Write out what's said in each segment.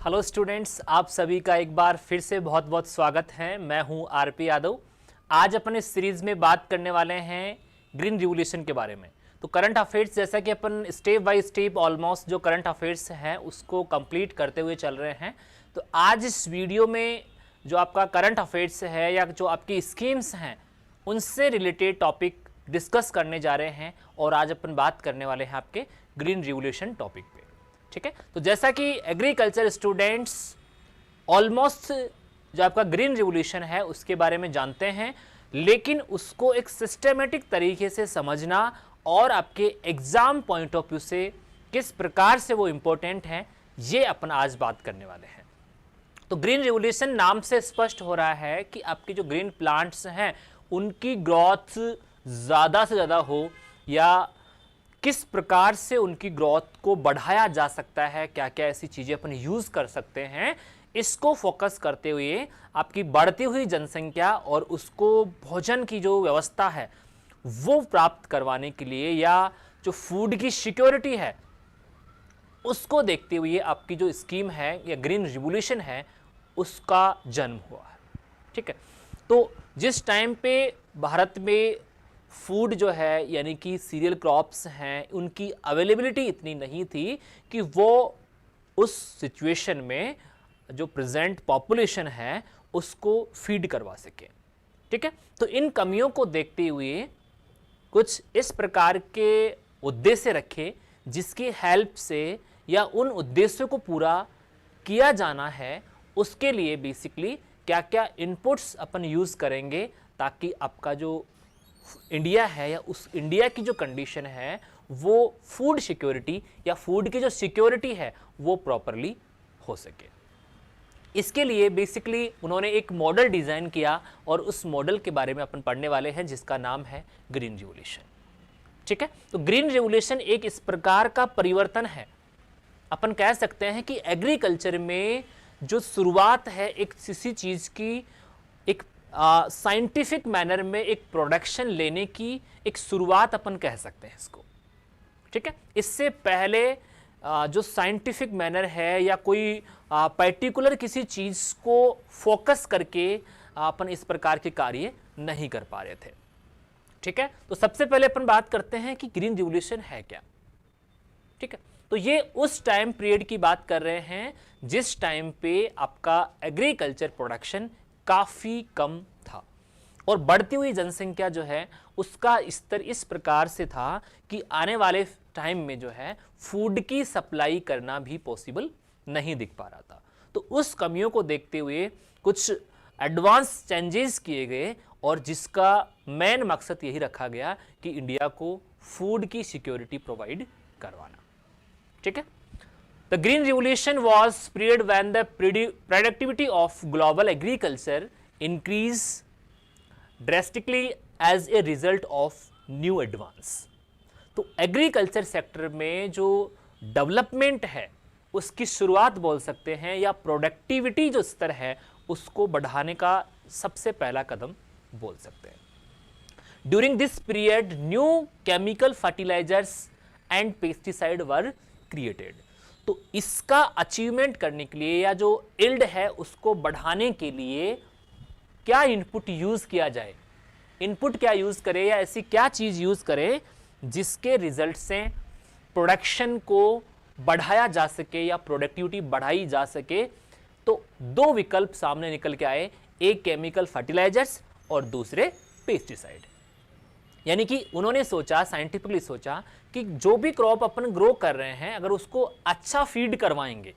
Hello students, आप सभी का एक बार फिर से बहुत बहुत स्वागत है। मैं हूं आरपी यादव। आज अपन इस सीरीज में बात करने वाले हैं ग्रीन रिवोल्यूशन के बारे में। तो करंट अफेयर्स, जैसा कि अपन स्टेप बाय स्टेप ऑलमोस्ट जो करंट अफेयर्स हैं उसको कंप्लीट करते हुए चल रहे हैं। तो आज इस वीडियो में जो आपका करंट अफेयर्स है या जो आपकी स्कीम्स हैं उनसे रिलेटेड टॉपिक डिस्कस करने जा रहे हैं और आज अपन बात करने वाले हैं आपके ग्रीन रिवोल्यूशन टॉपिक पे। ठीक है, तो जैसा कि एग्रीकल्चर स्टूडेंट्स ऑलमोस्ट जो आपका ग्रीन रिवोल्यूशन है उसके बारे में जानते हैं, लेकिन उसको एक सिस्टमेटिक तरीके से समझना और आपके एग्जाम पॉइंट ऑफ व्यू से किस प्रकार से वो इंपॉर्टेंट है, ये अपन आज बात करने वाले हैं। तो ग्रीन रिवोल्यूशन नाम से स्पष्ट हो रहा है कि आपके जो ग्रीन प्लांट्स हैं उनकी ग्रोथ ज़्यादा से ज़्यादा हो या किस प्रकार से उनकी ग्रोथ को बढ़ाया जा सकता है, क्या क्या ऐसी चीज़ें अपन यूज़ कर सकते हैं, इसको फोकस करते हुए आपकी बढ़ती हुई जनसंख्या और उसको भोजन की जो व्यवस्था है वो प्राप्त करवाने के लिए या जो फूड की सिक्योरिटी है उसको देखते हुए आपकी जो स्कीम है या ग्रीन रिवोल्यूशन है उसका जन्म हुआ है। ठीक है, तो जिस टाइम पे भारत में फूड जो है यानी कि सीरियल क्रॉप्स हैं उनकी अवेलेबिलिटी इतनी नहीं थी कि वो उस सिचुएशन में जो प्रेजेंट पॉपुलेशन है उसको फीड करवा सके। ठीक है, तो इन कमियों को देखते हुए कुछ इस प्रकार के उद्देश्य रखे जिसकी हेल्प से या उन उद्देश्यों को पूरा किया जाना है, उसके लिए बेसिकली क्या क्या इनपुट्स अपन यूज़ करेंगे ताकि आपका जो इंडिया है या उस इंडिया की जो कंडीशन है वो फूड सिक्योरिटी या फूड की जो सिक्योरिटी है वो प्रॉपरली हो सके। इसके लिए बेसिकली उन्होंने एक मॉडल डिज़ाइन किया और उस मॉडल के बारे में अपन पढ़ने वाले हैं जिसका नाम है ग्रीन रिवोल्यूशन। ठीक है, तो ग्रीन रिवोल्यूशन एक इस प्रकार का परिवर्तन है, अपन कह सकते हैं कि एग्रीकल्चर में जो शुरुआत है एक किसी चीज़ की एक साइंटिफिक मैनर में एक प्रोडक्शन लेने की एक शुरुआत अपन कह सकते हैं इसको। ठीक है, इससे पहले जो साइंटिफिक मैनर है या कोई पर्टिकुलर किसी चीज़ को फोकस करके अपन इस प्रकार के कार्य नहीं कर पा रहे थे। ठीक है, तो सबसे पहले अपन बात करते हैं कि ग्रीन रिवोल्यूशन है क्या। ठीक है, तो ये उस टाइम पीरियड की बात कर रहे हैं जिस टाइम पे आपका एग्रीकल्चर प्रोडक्शन काफ़ी कम था और बढ़ती हुई जनसंख्या जो है उसका स्तर इस प्रकार से था कि आने वाले टाइम में जो है फूड की सप्लाई करना भी पॉसिबल नहीं दिख पा रहा था। तो उस कमियों को देखते हुए कुछ एडवांस चेंजेस किए गए और जिसका मेन मकसद यही रखा गया कि इंडिया को फूड की सिक्योरिटी प्रोवाइड करवाना। ठीक है, The Green Revolution was period when the productivity of global agriculture increased drastically as a result of new advance। तो एग्रीकल्चर सेक्टर में जो डेवलपमेंट है उसकी शुरुआत बोल सकते हैं या प्रोडक्टिविटी जो स्तर है उसको बढ़ाने का सबसे पहला कदम बोल सकते हैं। During this period new chemical fertilisers and pesticide were created. तो इसका अचीवमेंट करने के लिए या जो इल्ड है उसको बढ़ाने के लिए क्या इनपुट यूज़ किया जाए, इनपुट क्या यूज़ करें या ऐसी क्या चीज़ यूज़ करें जिसके रिजल्ट से प्रोडक्शन को बढ़ाया जा सके या प्रोडक्टिविटी बढ़ाई जा सके। तो दो विकल्प सामने निकल के आए, एक केमिकल फर्टिलाइजर्स और दूसरे पेस्टिसाइड। यानी कि उन्होंने सोचा, साइंटिफिकली सोचा कि जो भी क्रॉप अपन ग्रो कर रहे हैं अगर उसको अच्छा फीड करवाएंगे,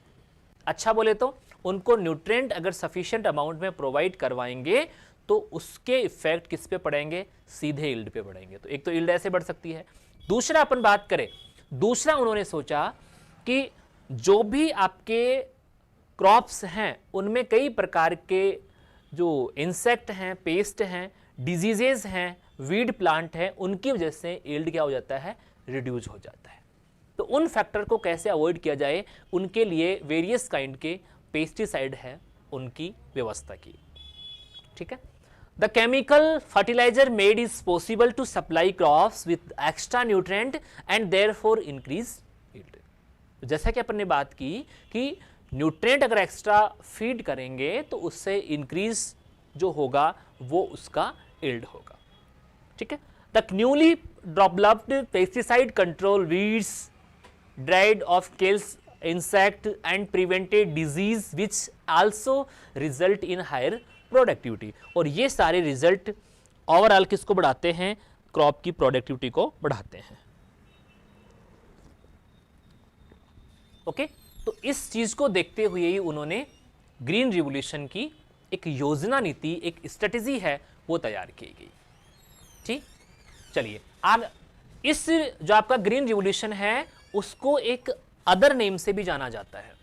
अच्छा बोले तो उनको न्यूट्रिएंट अगर सफिशिएंट अमाउंट में प्रोवाइड करवाएंगे तो उसके इफेक्ट किस पे पड़ेंगे, सीधे यील्ड पे पड़ेंगे। तो एक तो यील्ड ऐसे बढ़ सकती है। दूसरा अपन बात करें, दूसरा उन्होंने सोचा कि जो भी आपके क्रॉप्स हैं उनमें कई प्रकार के जो इंसेक्ट हैं, पेस्ट हैं, डिजीजेज हैं, वीड प्लांट है, उनकी वजह से यील्ड क्या हो जाता है, रिड्यूस हो जाता है। तो उन फैक्टर को कैसे अवॉइड किया जाए उनके लिए वेरियस काइंड के पेस्टिसाइड है उनकी व्यवस्था की। ठीक है, the chemical fertiliser made is possible to supply crops with extra nutrient and therefore increase yield. जैसा कि अपन ने बात की कि न्यूट्रिएंट अगर एक्स्ट्रा फीड करेंगे तो उससे इंक्रीज जो होगा वो उसका यील्ड होगा। ठीक है, the newly developed pesticide control weeds dried off kills insect and prevented disease which also result in higher productivity. और ये सारे रिजल्ट ओवरऑल किसको बढ़ाते हैं? क्रॉप की प्रोडक्टिविटी को बढ़ाते हैं। ओके, तो इस चीज को देखते हुए ही उन्होंने ग्रीन रिवॉल्यूशन की एक योजना नीति, एक स्ट्रेटेजी है वो तैयार की गई। ठीक, चलिए आगे इस जो आपका ग्रीन रिवॉल्यूशन है उसको एक अदर नेम से भी जाना जाता है।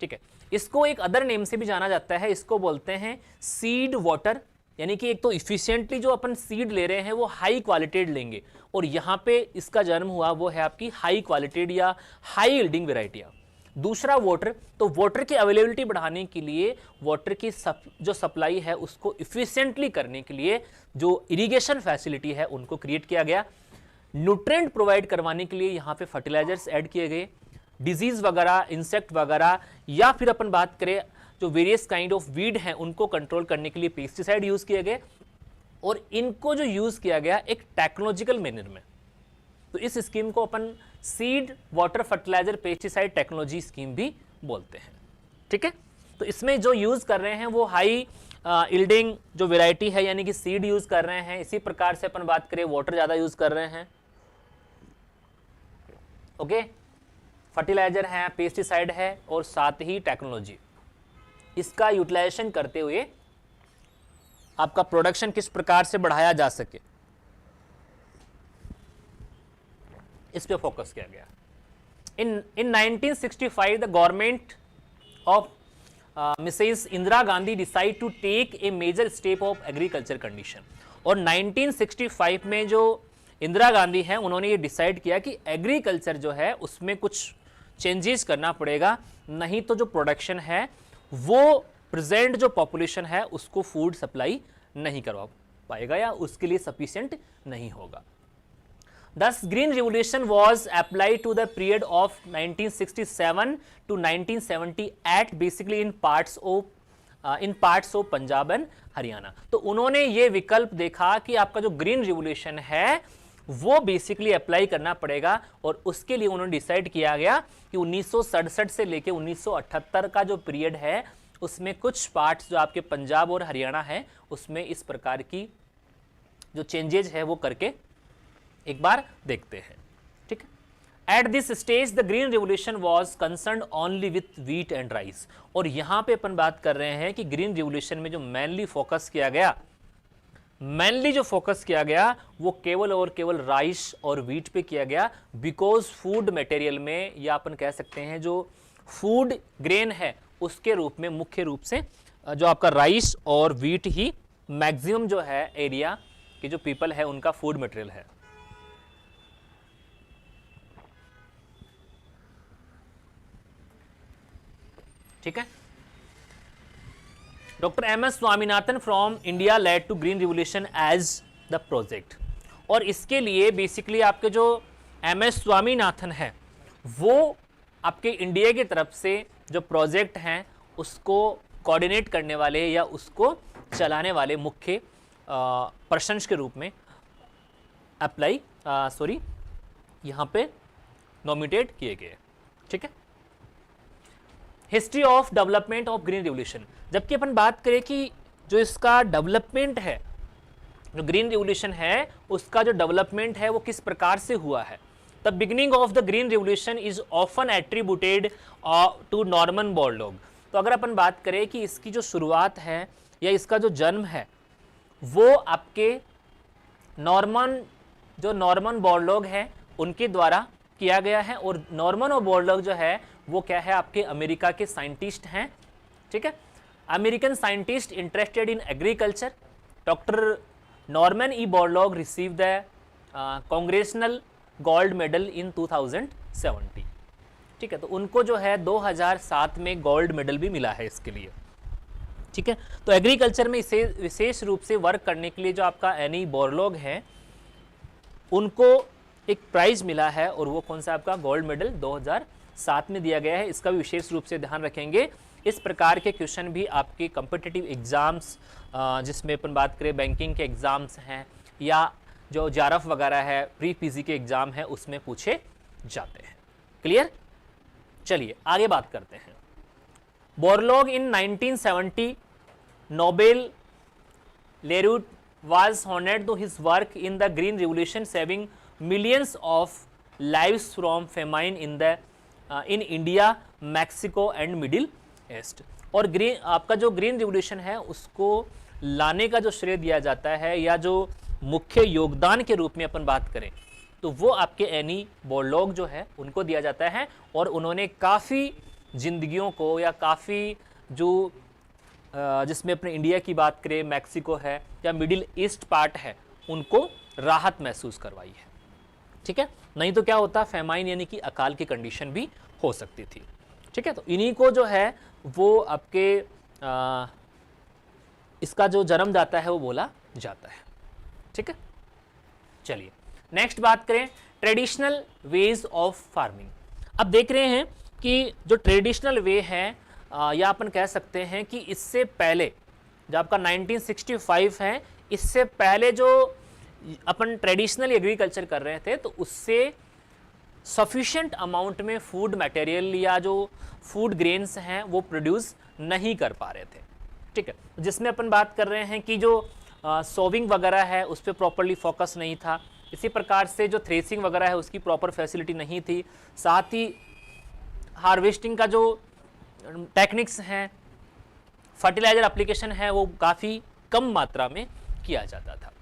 ठीक है, इसको एक अदर नेम से भी जाना जाता है, इसको बोलते हैं सीड वाटर। यानी कि एक तो इफिशिएंटली जो अपन सीड ले रहे हैं वो हाई क्वालिटेड लेंगे, और यहाँ पे इसका जन्म हुआ वो है आपकी हाई क्वालिटेड या हाई यील्डिंग वेराइटियाँ। दूसरा वाटर, तो वाटर की अवेलेबिलिटी बढ़ाने के लिए वाटर की जो सप्लाई है उसको इफिशिएंटली करने के लिए जो इरिगेशन फैसिलिटी है उनको क्रिएट किया गया। न्यूट्रिएंट प्रोवाइड करवाने के लिए यहाँ पे फर्टिलाइजर्स ऐड किए गए, डिजीज वगैरह, इंसेक्ट वगैरह, या फिर अपन बात करें जो वेरियस काइंड ऑफ वीड हैं उनको कंट्रोल करने के लिए पेस्टिसाइड यूज किए गए, और इनको जो यूज किया गया एक टेक्नोलॉजिकल मैनर में। तो इस स्कीम को अपन seed water fertiliser pesticide technology scheme भी बोलते हैं। ठीक है, तो इसमें जो यूज कर रहे हैं वो हाई यील्डिंग जो वेराइटी है यानी कि सीड यूज कर रहे हैं। इसी प्रकार से अपन बात करें वाटर ज्यादा यूज कर रहे हैं। ओके, फर्टिलाइजर है, पेस्टिसाइड है, और साथ ही टेक्नोलॉजी, इसका यूटिलाइजेशन करते हुए आपका प्रोडक्शन किस प्रकार से बढ़ाया जा सके इस पे फोकस किया गया। In 1965 the government of Mrs Indira Gandhi decide to take a major step of agriculture condition. और 1965 में जो इंदिरा गांधी हैं उन्होंने ये डिसाइड किया कि एग्रीकल्चर जो है उसमें कुछ चेंजेस करना पड़ेगा, नहीं तो जो प्रोडक्शन है वो प्रेजेंट जो पॉपुलेशन है उसको फूड सप्लाई नहीं करवा पाएगा या उसके लिए सफिशिएंट नहीं होगा। Thus, Green Revolution was applied to the period of 1967 to 1978, basically in parts of Punjab and Haryana. तो उन्होंने ये विकल्प देखा कि आपका जो ग्रीन रिवोल्यूशन है वो बेसिकली अप्लाई करना पड़ेगा, और उसके लिए उन्होंने डिसाइड किया गया कि 1967 से लेके 1978 का जो पीरियड है उसमें कुछ पार्ट्स जो आपके पंजाब और हरियाणा है उसमें इस प्रकार की जो चेंजेज है वो करके एक बार देखते हैं। ठीक है, at this stage the green revolution was concerned only with wheat and rice. और यहां पे अपन बात कर रहे हैं कि ग्रीन रिवोल्यूशन में जो मेनली फोकस किया गया वो केवल और केवल राइस और व्हीट पे किया गया, बिकॉज फूड मटेरियल में, या अपन कह सकते हैं जो फूड ग्रेन है उसके रूप में मुख्य रूप से जो आपका राइस और व्हीट ही मैक्सिमम जो है एरिया के जो पीपल है उनका फूड मटेरियल है। ठीक है, doctor M S Swaminathan from India led to green revolution as the project. और इसके लिए बेसिकली आपके जो एम एस स्वामीनाथन है वो आपके इंडिया की तरफ से जो प्रोजेक्ट हैं उसको कोऑर्डिनेट करने वाले या उसको चलाने वाले मुख्य पर्सन के रूप में यहाँ पे नॉमिनेट किए गए। ठीक है, history of development of green revolution. जबकि अपन बात करें कि जो इसका डेवलपमेंट है, जो ग्रीन रिवोल्यूशन है उसका जो डेवलपमेंट है वो किस प्रकार से हुआ है। The beginning of the green revolution is often attributed to Norman Borlaug. तो अगर अपन बात करें कि इसकी जो शुरुआत है या इसका जो जन्म है वो आपके नॉर्मन बोरलॉग है उनके द्वारा किया गया है। और नॉर्मन और बोरलॉग जो है वो क्या है, आपके अमेरिका के साइंटिस्ट हैं। ठीक है, American scientist interested in agriculture. Doctor Norman E Borlaug receive the congressional gold medal in 2017। ठीक है, तो उनको जो है 2007 में गोल्ड मेडल भी मिला है इसके लिए। ठीक है, तो एग्रीकल्चर में इसे विशेष रूप से वर्क करने के लिए जो आपका एनी बोरलॉग है उनको एक प्राइज मिला है, और वो कौन सा आपका गोल्ड मेडल साथ में दिया गया है, इसका भी विशेष रूप से ध्यान रखेंगे। इस प्रकार के क्वेश्चन भी आपके कॉम्पिटिटिव एग्ज़ाम्स, जिसमें अपन बात करें बैंकिंग के एग्ज़ाम्स हैं या जो जारफ वगैरह है, प्री पीजी के एग्ज़ाम है, उसमें पूछे जाते हैं। क्लियर? चलिए आगे बात करते हैं। Borlaug in 1970 Nobel laureate was honored to his work in the Green Revolution, saving millions of lives from famine in India, Mexico and Middle East। और ग्रीन आपका जो ग्रीन रिवोल्यूशन है उसको लाने का जो श्रेय दिया जाता है या जो मुख्य योगदान के रूप में अपन बात करें तो वो आपके एनी बोरलॉग जो है उनको दिया जाता है। और उन्होंने काफ़ी जिंदगियों को या काफ़ी जो जिसमें अपने इंडिया की बात करें, मैक्सिको है या मिडिल ईस्ट पार्ट है, उनको राहत महसूस करवाई है। ठीक है, नहीं तो क्या होता, फेमाइन यानी कि अकाल की कंडीशन भी हो सकती थी। ठीक है, तो इन्हीं को जो है वो आपके इसका जो जन्मदाता है वो बोला जाता है। ठीक है, चलिए नेक्स्ट बात करें ट्रेडिशनल वेज ऑफ फार्मिंग। अब देख रहे हैं कि जो ट्रेडिशनल वे है या अपन कह सकते हैं कि इससे पहले जो आपका 1965 है, इससे पहले जो अपन ट्रेडिशनल एग्रीकल्चर कर रहे थे तो उससे सफिशिएंट अमाउंट में फूड मटेरियल या जो फूड ग्रेन्स हैं वो प्रोड्यूस नहीं कर पा रहे थे। ठीक है, जिसमें अपन बात कर रहे हैं कि जो सोविंग वगैरह है उस पर प्रॉपरली फोकस नहीं था। इसी प्रकार से जो थ्रेसिंग वगैरह है उसकी प्रॉपर फैसिलिटी नहीं थी। साथ ही हार्वेस्टिंग का जो टेक्निक्स हैं, फर्टिलाइजर एप्लीकेशन है, वो काफ़ी कम मात्रा में किया जाता था।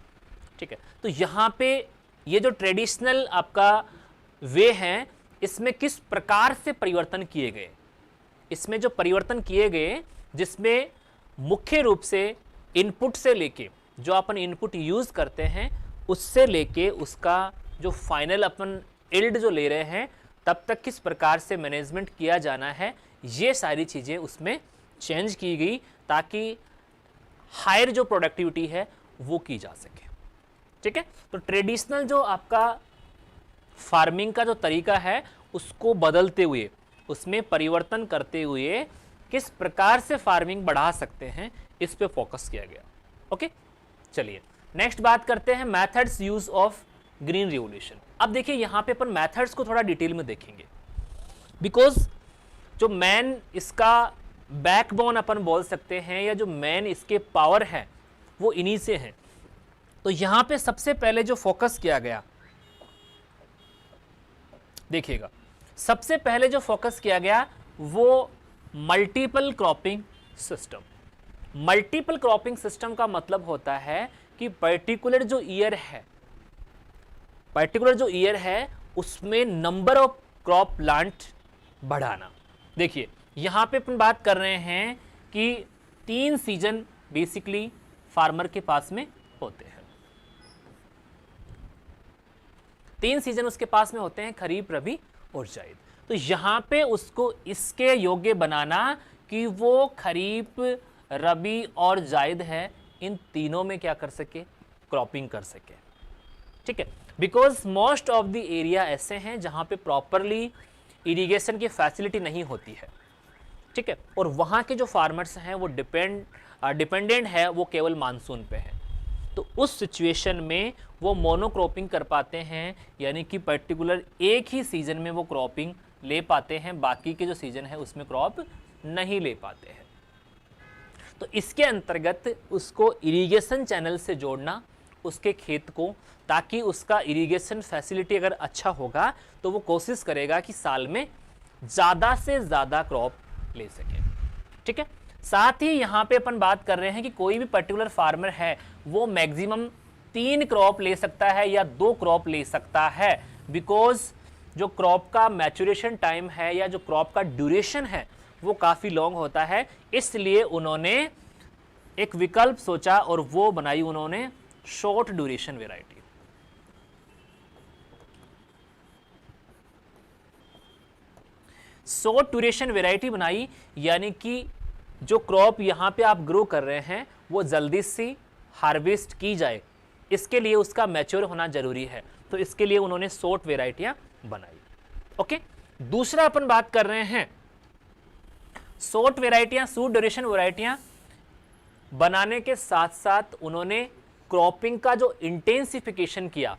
ठीक है, तो यहाँ पे ये जो ट्रेडिशनल आपका वे हैं इसमें किस प्रकार से परिवर्तन किए गए, इसमें जो परिवर्तन किए गए जिसमें मुख्य रूप से इनपुट से लेके जो अपन इनपुट यूज़ करते हैं उससे लेके उसका जो फाइनल अपन इल्ड जो ले रहे हैं तब तक किस प्रकार से मैनेजमेंट किया जाना है, ये सारी चीज़ें उसमें चेंज की गई ताकि हायर जो प्रोडक्टिविटी है वो की जा सके। ठीक है, तो ट्रेडिशनल जो आपका फार्मिंग का जो तरीका है उसको बदलते हुए, उसमें परिवर्तन करते हुए किस प्रकार से फार्मिंग बढ़ा सकते हैं इस पे फोकस किया गया। ओके, चलिए नेक्स्ट बात करते हैं methods use of green revolution. अब देखिए यहाँ पे अपन मेथड्स को थोड़ा डिटेल में देखेंगे बिकॉज जो मेन इसका बैकबोन अपन बोल सकते हैं या जो मेन इसके पावर है वो इन्हीं से हैं। तो यहाँ पे सबसे पहले जो फोकस किया गया, देखिएगा सबसे पहले जो फोकस किया गया वो multiple cropping system. Multiple cropping system का मतलब होता है कि पर्टिकुलर जो ईयर है उसमें नंबर ऑफ क्रॉप प्लांट बढ़ाना। देखिए यहाँ पे अपन बात कर रहे हैं कि 3 सीजन बेसिकली फार्मर के पास में होते हैं। 3 सीजन उसके पास में होते हैं, खरीफ, रबी और जायद। तो यहाँ पे उसको इसके योग्य बनाना कि वो खरीफ, रबी और जायद है, इन तीनों में क्या कर सके, क्रॉपिंग कर सके। ठीक है, because most of the area ऐसे हैं जहाँ पे प्रॉपरली इरिगेशन की फैसिलिटी नहीं होती है। ठीक है, और वहाँ के जो फार्मर्स हैं वो डिपेंडेंट है वो केवल मानसून पे है। तो उस सिचुएशन में वो मोनोक्रॉपिंग कर पाते हैं, यानी कि पर्टिकुलर एक ही सीजन में वो क्रॉपिंग ले पाते हैं, बाकी के जो सीजन है उसमें क्रॉप नहीं ले पाते हैं। तो इसके अंतर्गत उसको इरिगेशन चैनल से जोड़ना उसके खेत को, ताकि उसका इरिगेशन फैसिलिटी अगर अच्छा होगा तो वो कोशिश करेगा कि साल में ज़्यादा से ज़्यादा क्रॉप ले सके। ठीक है, साथ ही यहाँ पे अपन बात कर रहे हैं कि कोई भी पर्टिकुलर फार्मर है वो मैक्सिमम 3 क्रॉप ले सकता है या 2 क्रॉप ले सकता है, बिकॉज जो क्रॉप का मैचुरेशन टाइम है या जो क्रॉप का ड्यूरेशन है वो काफ़ी लॉन्ग होता है। इसलिए उन्होंने एक विकल्प सोचा और वो बनाई उन्होंने short duration variety. Short duration variety बनाई, यानी कि जो क्रॉप यहाँ पे आप ग्रो कर रहे हैं वो जल्दी से हार्वेस्ट की जाए, इसके लिए उसका मैच्योर होना जरूरी है। तो इसके लिए उन्होंने शॉर्ट वेराइटियाँ बनाई। ओके, दूसरा अपन बात कर रहे हैं शॉर्ट वेराइटियां, शॉर्ट ड्यूरेशन वेराइटियां बनाने के साथ साथ उन्होंने क्रॉपिंग का जो इंटेंसिफिकेशन किया,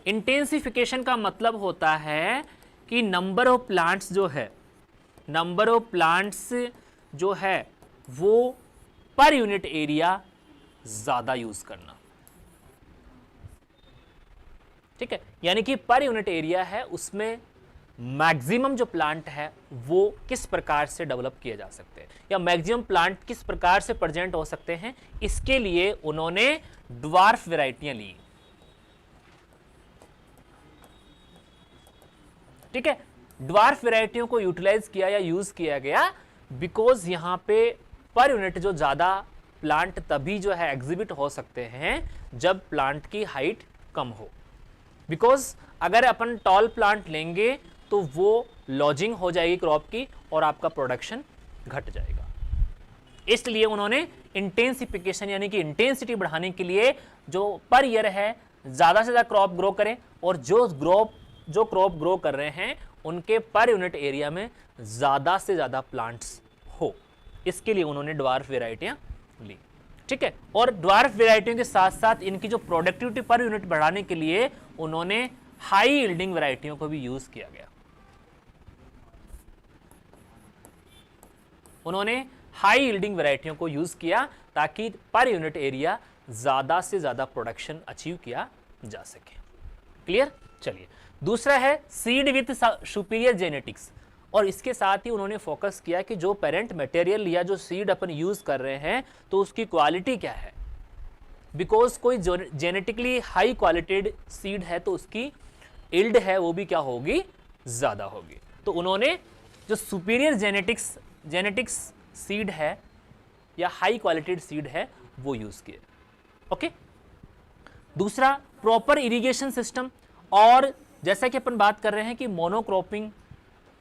इंटेंसिफिकेशन का मतलब होता है कि नंबर ऑफ प्लांट्स जो है वो पर यूनिट एरिया ज्यादा यूज करना। ठीक है, यानी कि पर यूनिट एरिया है उसमें मैक्सिमम जो प्लांट है वो किस प्रकार से डेवलप किए जा सकते हैं या मैक्सिमम प्लांट किस प्रकार से प्रेजेंट हो सकते हैं, इसके लिए उन्होंने ड्वार्फ वैरायटियां ली। ठीक है, ड्वार्फ वैरायटियों को यूटिलाइज किया या यूज किया गया बिकॉज यहां पे पर यूनिट जो ज्यादा प्लांट तभी जो है एग्जिबिट हो सकते हैं जब प्लांट की हाइट कम हो। बिकॉज अगर अपन टॉल प्लांट लेंगे तो वो लॉजिंग हो जाएगी क्रॉप की और आपका प्रोडक्शन घट जाएगा। इसलिए उन्होंने इंटेंसिफिकेशन यानी कि इंटेंसिटी बढ़ाने के लिए जो पर ईयर है ज्यादा से ज्यादा क्रॉप ग्रो करें और जो क्रॉप ग्रो कर रहे हैं उनके पर यूनिट एरिया में ज्यादा से ज्यादा प्लांट्स हो, इसके लिए उन्होंने ड्वार्फ वेराइटियां ली। ठीक है, और ड्वार्फ वेराइटियों के साथ साथ इनकी जो प्रोडक्टिविटी पर यूनिट बढ़ाने के लिए उन्होंने हाई यील्डिंग वेराइटियों को भी यूज किया गया। उन्होंने हाई यील्डिंग वेराइटियों को यूज किया ताकि पर यूनिट एरिया ज्यादा से ज्यादा प्रोडक्शन अचीव किया जा सके। क्लियर? चलिए, दूसरा है सीड विथ सुपीरियर जेनेटिक्स, और इसके साथ ही उन्होंने फोकस किया कि जो पेरेंट मटेरियल या जो सीड अपन यूज कर रहे हैं तो उसकी क्वालिटी क्या है। बिकॉज कोई जेनेटिकली हाई क्वालिटेड सीड है तो उसकी इल्ड है वो भी क्या होगी, ज्यादा होगी। तो उन्होंने जो सुपीरियर जेनेटिक्स सीड है या हाई क्वालिटेड सीड है वो यूज किए। ओके, दूसरा प्रॉपर इरिगेशन सिस्टम, और जैसा कि अपन बात कर रहे हैं कि मोनोक्रॉपिंग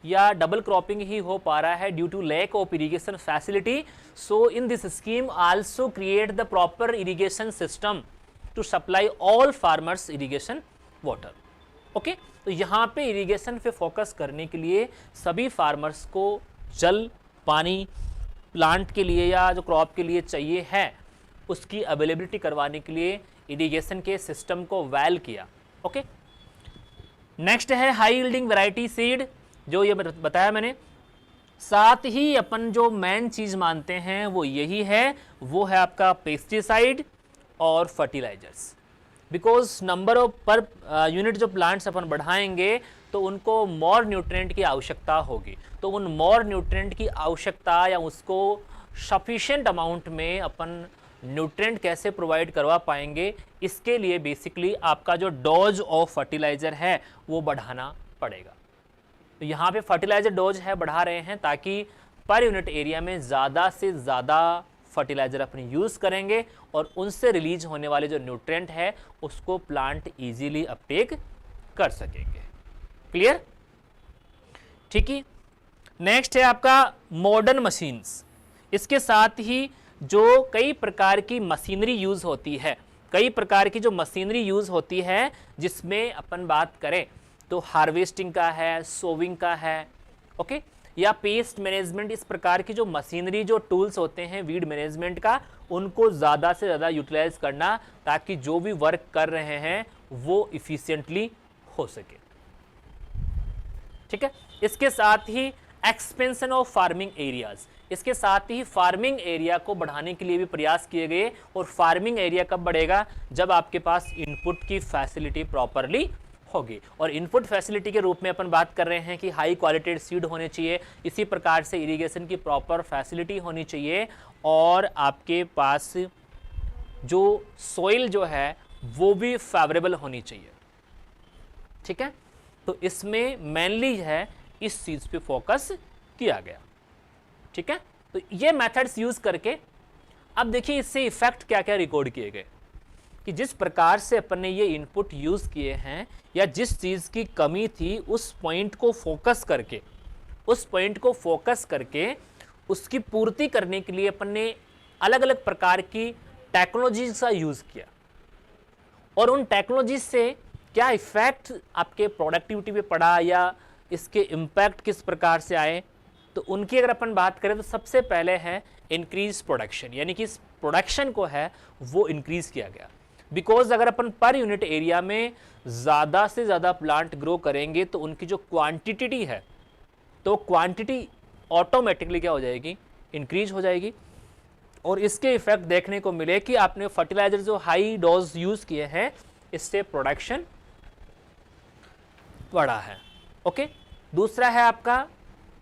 या डबल क्रॉपिंग ही हो पा रहा है due to lack of irrigation facility, so in this scheme also create the proper irrigation system to supply all farmers irrigation water. Okay, तो यहाँ पे इरिगेशन पे फोकस करने के लिए सभी फार्मर्स को जल पानी प्लांट के लिए या जो क्रॉप के लिए चाहिए है उसकी अवेलेबिलिटी करवाने के लिए इरिगेशन के सिस्टम को वेल किया। ओके, नेक्स्ट है हाई यील्डिंग वैरायटी सीड, जो ये बताया मैंने। साथ ही अपन जो मेन चीज मानते हैं वो यही है, वो है आपका पेस्टिसाइड और fertilisers. Because number of per unit जो प्लांट्स अपन बढ़ाएंगे तो उनको मोर न्यूट्रिएंट की आवश्यकता होगी, तो उन मोर न्यूट्रिएंट की आवश्यकता या उसको सफिशिएंट अमाउंट में अपन न्यूट्रिएंट कैसे प्रोवाइड करवा पाएंगे, इसके लिए बेसिकली आपका जो डोज ऑफ फर्टिलाइजर है वो बढ़ाना पड़ेगा। तो यहाँ पे फर्टिलाइजर डोज है बढ़ा रहे हैं ताकि पर यूनिट एरिया में ज़्यादा से ज़्यादा फर्टिलाइजर अपने यूज़ करेंगे और उनसे रिलीज होने वाले जो न्यूट्रिएंट है उसको प्लांट इजीली अपटेक कर सकेंगे। क्लियर? ठीक है, नेक्स्ट है आपका मॉडर्न मशीन्स। इसके साथ ही जो कई प्रकार की मशीनरी यूज़ होती है, कई प्रकार की जो मशीनरी यूज़ होती है जिसमें अपन बात करें तो हार्वेस्टिंग का है, सोविंग का है, ओके, या पेस्ट मैनेजमेंट, इस प्रकार की जो मशीनरी जो टूल्स होते हैं वीड मैनेजमेंट का, उनको ज़्यादा से ज़्यादा यूटिलाइज करना ताकि जो भी वर्क कर रहे हैं वो इफिशिएंटली हो सके। ठीक है, इसके साथ ही एक्सपेंशन ऑफ फार्मिंग एरियाज, इसके साथ ही फार्मिंग एरिया को बढ़ाने के लिए भी प्रयास किए गए। और फार्मिंग एरिया कब बढ़ेगा, जब आपके पास इनपुट की फैसिलिटी प्रॉपरली होगी। और इनपुट फैसिलिटी के रूप में अपन बात कर रहे हैं कि हाई क्वालिटेड सीड होने चाहिए, इसी प्रकार से इरिगेशन की प्रॉपर फैसिलिटी होनी चाहिए और आपके पास जो सोइल जो है वो भी फेवरेबल होनी चाहिए। ठीक है, तो इसमें मेनली है इस चीज पे फोकस किया गया। ठीक है, तो ये मेथड्स यूज करके अब देखिए इससे इफेक्ट क्या क्या रिकॉर्ड किए गए कि जिस प्रकार से अपन ने ये इनपुट यूज किए हैं या जिस चीज की कमी थी उस पॉइंट को फोकस करके उसकी पूर्ति करने के लिए अपन ने अलग अलग प्रकार की टेक्नोलॉजीज का यूज किया और उन टेक्नोलॉजी से क्या इफेक्ट आपके प्रोडक्टिविटी पे पड़ा या इसके इम्पैक्ट किस प्रकार से आए, तो उनकी अगर अपन बात करें तो सबसे पहले है इंक्रीज प्रोडक्शन, यानी कि इस प्रोडक्शन को है वो इंक्रीज किया गया। बिकॉज अगर अपन पर यूनिट एरिया में ज़्यादा से ज़्यादा प्लांट ग्रो करेंगे तो उनकी जो क्वांटिटी है, तो क्वांटिटी ऑटोमेटिकली क्या हो जाएगी, इंक्रीज हो जाएगी। और इसके इफेक्ट देखने को मिले कि आपने फर्टिलाइजर जो हाई डोज यूज़ किए हैं, इससे प्रोडक्शन बढ़ा है। ओके, दूसरा है आपका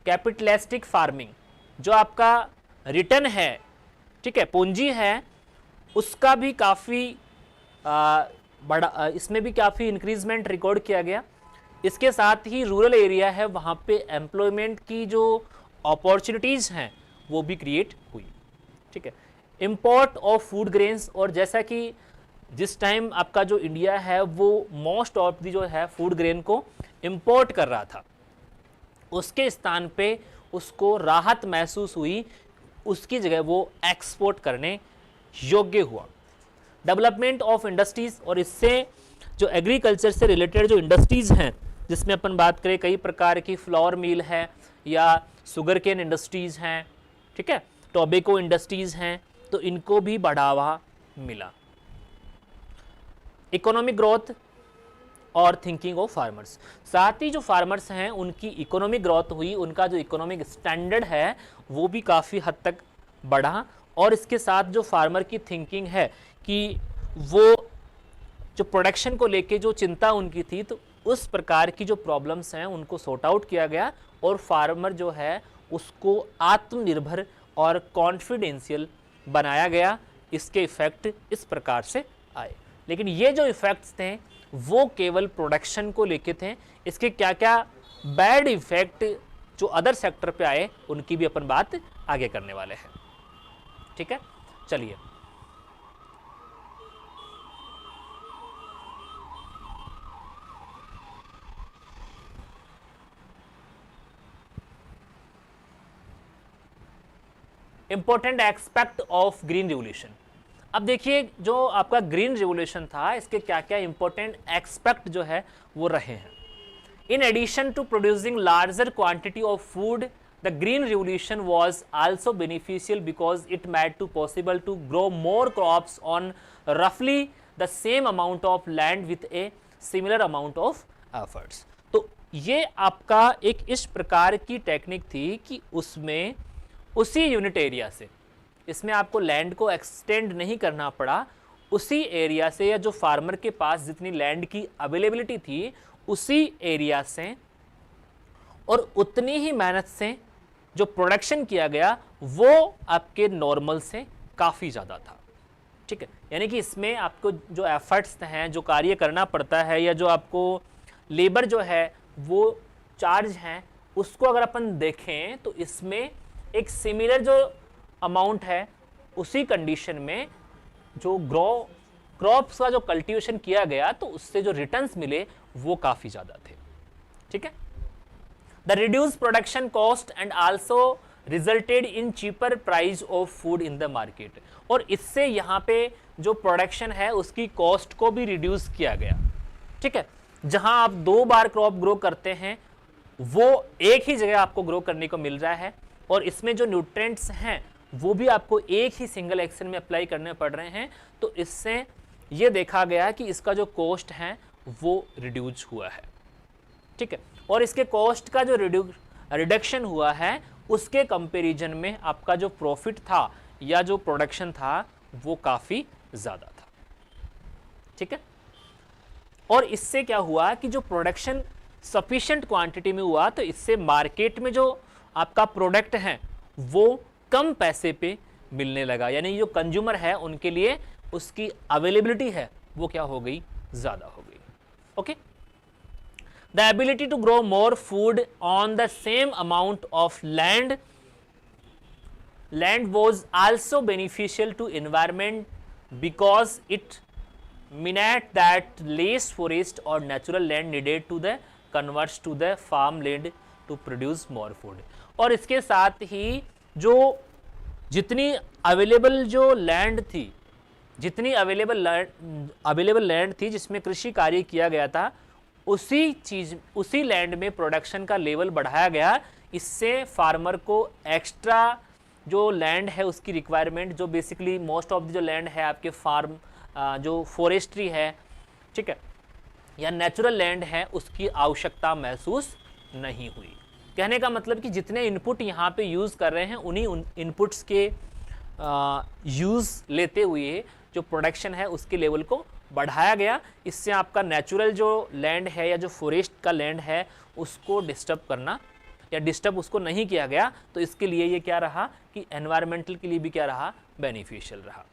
कैपिटलिस्टिक फार्मिंग, जो आपका रिटर्न है, ठीक है, पूंजी है, उसका भी काफ़ी बड़ा, इसमें भी काफ़ी इंक्रीजमेंट रिकॉर्ड किया गया। इसके साथ ही रूरल एरिया है, वहाँ पे एम्प्लॉयमेंट की जो अपॉर्चुनिटीज़ हैं वो भी क्रिएट हुई, ठीक है। इंपोर्ट ऑफ फूड ग्रेन्स, और जैसा कि जिस टाइम आपका जो इंडिया है वो मोस्ट ऑफ दी जो है फूड ग्रेन को इंपोर्ट कर रहा था, उसके स्थान पे उसको राहत महसूस हुई, उसकी जगह वो एक्सपोर्ट करने योग्य हुआ। डेवलपमेंट ऑफ इंडस्ट्रीज़, और इससे जो एग्रीकल्चर से रिलेटेड जो इंडस्ट्रीज़ हैं, जिसमें अपन बात करें कई प्रकार की फ्लावर मिल है या शुगर केन इंडस्ट्रीज़ हैं, ठीक है, टोबैको इंडस्ट्रीज़ हैं, तो इनको भी बढ़ावा मिला। इकोनॉमिक ग्रोथ और थिंकिंग ऑफ फार्मर्स, साथ ही जो फार्मर्स हैं उनकी इकोनॉमिक ग्रोथ हुई, उनका जो इकोनॉमिक स्टैंडर्ड है वो भी काफ़ी हद तक बढ़ा। और इसके साथ जो फार्मर की थिंकिंग है कि वो जो प्रोडक्शन को लेके जो चिंता उनकी थी, तो उस प्रकार की जो प्रॉब्लम्स हैं उनको सॉर्ट आउट किया गया, और फार्मर जो है उसको आत्मनिर्भर और कॉन्फिडेंशियल बनाया गया। इसके इफ़ेक्ट इस प्रकार से आए, लेकिन ये जो इफ़ेक्ट्स थे वो केवल प्रोडक्शन को लेके थे। इसके क्या क्या बैड इफ़ेक्ट जो अदर सेक्टर पे आए उनकी भी अपन बात आगे करने वाले हैं, ठीक है। चलिए, important aspect of green revolution. अब देखिए जो आपका ग्रीन रिवोल्यूशन था, इसके क्या क्या इंपॉर्टेंट एस्पेक्ट जो है वो रहे हैं। In addition to producing larger quantity of food, the green revolution was also beneficial because it made to possible to grow more crops on रफली the same amount of land with a similar amount of efforts. तो ये आपका एक इस प्रकार की technique थी कि उसमें उसी यूनिट एरिया से, इसमें आपको लैंड को एक्सटेंड नहीं करना पड़ा, उसी एरिया से या जो फार्मर के पास जितनी लैंड की अवेलेबिलिटी थी उसी एरिया से और उतनी ही मेहनत से जो प्रोडक्शन किया गया वो आपके नॉर्मल से काफ़ी ज़्यादा था, ठीक है। यानी कि इसमें आपको जो एफर्ट्स हैं, जो कार्य करना पड़ता है, या जो आपको लेबर जो है वो चार्ज हैं, उसको अगर अपन देखें तो इसमें एक सिमिलर जो अमाउंट है उसी कंडीशन में जो क्रॉप्स का जो कल्टीवेशन किया गया तो उससे जो रिटर्न्स मिले वो काफ़ी ज़्यादा थे, ठीक है। The reduce production cost and also resulted in cheaper price of food in the market, और इससे यहाँ पे जो प्रोडक्शन है उसकी कॉस्ट को भी रिड्यूस किया गया, ठीक है। जहाँ आप 2 बार क्रॉप ग्रो करते हैं वो एक ही जगह आपको ग्रो करने को मिल रहा है, और इसमें जो न्यूट्रिएंट्स हैं वो भी आपको एक ही सिंगल एक्शन में अप्लाई करने पड़ रहे हैं, तो इससे ये देखा गया कि इसका जो कॉस्ट है वो रिड्यूस हुआ है, ठीक है। और इसके कॉस्ट का जो रिडक्शन हुआ है उसके कंपैरिजन में आपका जो प्रॉफिट था या जो प्रोडक्शन था वो काफ़ी ज़्यादा था, ठीक है। और इससे क्या हुआ कि जो प्रोडक्शन सफिशिएंट क्वांटिटी में हुआ तो इससे मार्केट में जो आपका प्रोडक्ट है वो कम पैसे पे मिलने लगा, यानी जो कंज्यूमर है उनके लिए उसकी अवेलेबिलिटी है वो क्या हो गई, ज़्यादा हो गई, okay. The ability to grow more food on the same amount of land was also beneficial to environment because it meant that less forest or natural land needed to the converts to the farmland to produce more food। और इसके साथ ही जो जितनी available जो land थी जितनी available land थी जिसमें कृषि कार्य किया गया था, उसी लैंड में प्रोडक्शन का लेवल बढ़ाया गया। इससे फार्मर को एक्स्ट्रा जो लैंड है उसकी रिक्वायरमेंट, जो बेसिकली मोस्ट ऑफ द जो लैंड है आपके फार्म, जो फॉरेस्ट्री है, ठीक है, या नेचुरल लैंड है, उसकी आवश्यकता महसूस नहीं हुई। कहने का मतलब कि जितने इनपुट यहाँ पे यूज़ कर रहे हैं उन्हीं इनपुट्स के यूज़ लेते हुए जो प्रोडक्शन है उसके लेवल को बढ़ाया गया। इससे आपका नेचुरल जो लैंड है या जो फॉरेस्ट का लैंड है उसको डिस्टर्ब उसको नहीं किया गया। तो इसके लिए ये क्या रहा कि एनवायरमेंटल के लिए भी क्या रहा, बेनिफिशियल रहा।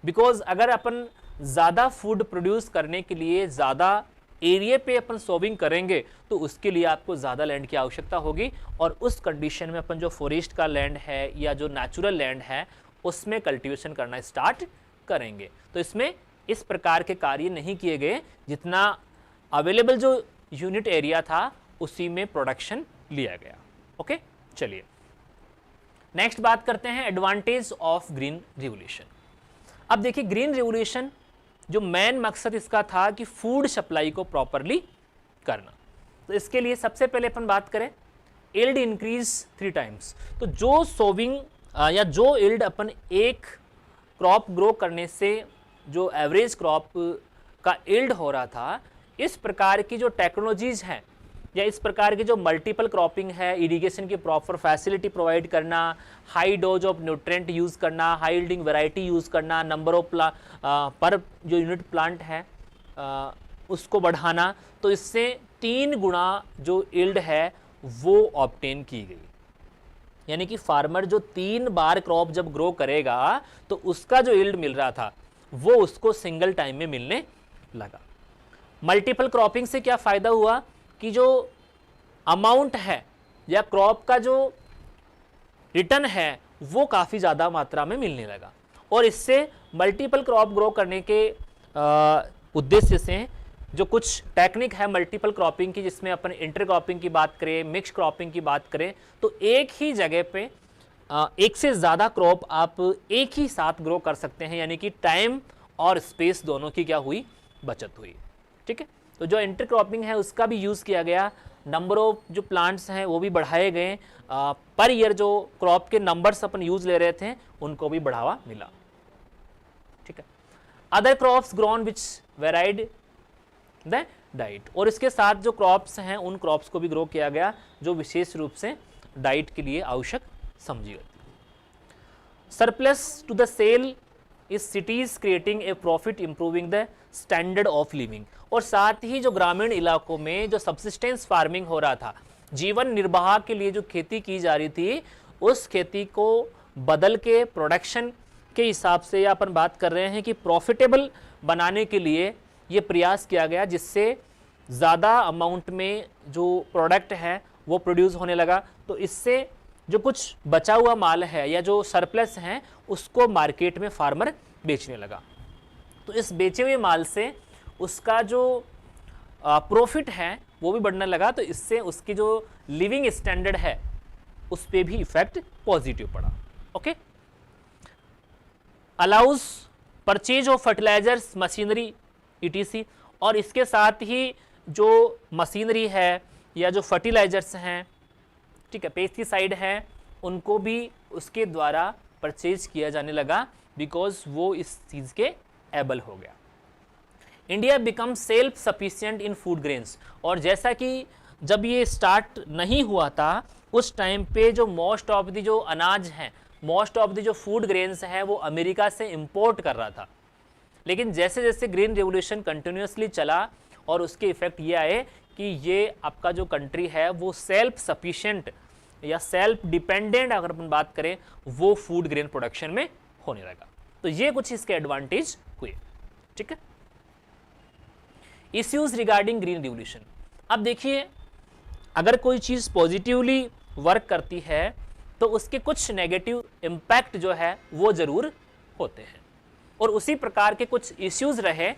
बिकॉज अगर अपन ज़्यादा फूड प्रोड्यूस करने के लिए ज़्यादा एरिया पे अपन सोविंग करेंगे तो उसके लिए आपको ज़्यादा लैंड की आवश्यकता होगी, और उस कंडीशन में अपन जो फॉरेस्ट का लैंड है या जो नेचुरल लैंड है उसमें कल्टीवेशन करना स्टार्ट करेंगे। तो इसमें इस प्रकार के कार्य नहीं किए गए, जितना अवेलेबल जो यूनिट एरिया था उसी में प्रोडक्शन लिया गया। ओके, चलिए नेक्स्ट बात करते हैं एडवांटेज ऑफ ग्रीन रिवोल्यूशन। अब देखिए, ग्रीन रिवोल्यूशन जो मेन मकसद इसका था कि फूड सप्लाई को प्रॉपरली करना। तो इसके लिए सबसे पहले अपन बात करें यील्ड इंक्रीज 3 टाइम्स। तो जो सोविंग या जो यील्ड अपन एक क्रॉप ग्रो करने से जो एवरेज क्रॉप का यील्ड हो रहा था, इस प्रकार की जो टेक्नोलॉजीज़ हैं या इस प्रकार की जो मल्टीपल क्रॉपिंग है, इरिगेशन की प्रॉपर फैसिलिटी प्रोवाइड करना, high dose of nutrient use करना, हाई यील्डिंग वैरायटी यूज़ करना, नंबर ऑफ पर जो यूनिट प्लांट है उसको बढ़ाना, तो इससे 3 गुना जो यील्ड है वो ऑब्टेन की गई। यानी कि फार्मर जो 3 बार क्रॉप जब ग्रो करेगा तो उसका जो यील्ड मिल रहा था वो उसको सिंगल टाइम में मिलने लगा। मल्टीपल क्रॉपिंग से क्या फ़ायदा हुआ कि जो अमाउंट है या क्रॉप का जो रिटर्न है वो काफ़ी ज़्यादा मात्रा में मिलने लगा, और इससे मल्टीपल क्रॉप ग्रो करने के उद्देश्य से जो कुछ टेक्निक है मल्टीपल क्रॉपिंग की, जिसमें अपन इंटर क्रॉपिंग की बात करें, मिक्स क्रॉपिंग की बात करें, तो एक ही जगह पे एक से ज़्यादा क्रॉप आप एक ही साथ ग्रो कर सकते हैं। यानी कि टाइम और स्पेस दोनों की क्या हुई, बचत हुई। ठीक है, तो जो इंटर क्रॉपिंग है उसका भी यूज़ किया गया, नंबर ऑफ जो प्लांट्स हैं वो भी बढ़ाए गए, पर ईयर जो क्रॉप के नंबर्स अपन यूज़ ले रहे थे उनको भी बढ़ावा मिला। ठीक है, other crops grown which varied the diet, और इसके साथ जो क्रॉप्स हैं उन क्रॉप्स को भी ग्रो किया गया जो विशेष रूप से डाइट के लिए आवश्यक समझी गई। Surplus to the sale is cities creating a profit improving the standard of living, और साथ ही जो ग्रामीण इलाकों में जो सब्सिस्टेंस फार्मिंग हो रहा था, जीवन निर्वाह के लिए जो खेती की जा रही थी, उस खेती को बदल के प्रोडक्शन के हिसाब से, या अपन बात कर रहे हैं कि प्रॉफिटेबल बनाने के लिए ये प्रयास किया गया, जिससे ज़्यादा अमाउंट में जो प्रोडक्ट है वो प्रोड्यूस होने लगा। तो इससे जो कुछ बचा हुआ माल है या जो सरप्लस है उसको मार्केट में फार्मर बेचने लगा। तो इस बेचे हुए माल से उसका जो प्रॉफिट है वो भी बढ़ने लगा, तो इससे उसकी जो लिविंग स्टैंडर्ड है उस पर भी इफेक्ट पॉजिटिव पड़ा। Okay, allows purchase of fertilisers, machinery ETC, और इसके साथ ही जो मशीनरी है या जो फर्टिलाइजर्स हैं, ठीक है, पेस्टिसाइड हैं, उनको भी उसके द्वारा परचेज किया जाने लगा, बिकॉज वो इस चीज़ के एबल हो गया। इंडिया बिकम सेल्फ सफिशिएंट इन फूड ग्रेन्स, और जैसा कि जब ये स्टार्ट नहीं हुआ था उस टाइम पे जो मोस्ट ऑफ द जो अनाज हैं, मोस्ट ऑफ द जो फूड ग्रेन्स हैं वो अमेरिका से इंपोर्ट कर रहा था। लेकिन जैसे जैसे ग्रीन रेवोल्यूशन कंटिन्यूसली चला और उसके इफेक्ट ये आए कि ये आपका जो कंट्री है वो सेल्फ सफिशिएंट या सेल्फ डिपेंडेंट, अगर अपन बात करें, वो फूड ग्रेन प्रोडक्शन में होने लगा। तो ये कुछ इसके एडवांटेज हुए। ठीक है, इश्यूज रिगार्डिंग ग्रीन रिवोल्यूशन। अब देखिए, अगर कोई चीज़ पॉजिटिवली वर्क करती है तो उसके कुछ नेगेटिव इम्पैक्ट जो है वो ज़रूर होते हैं, और उसी प्रकार के कुछ इश्यूज रहे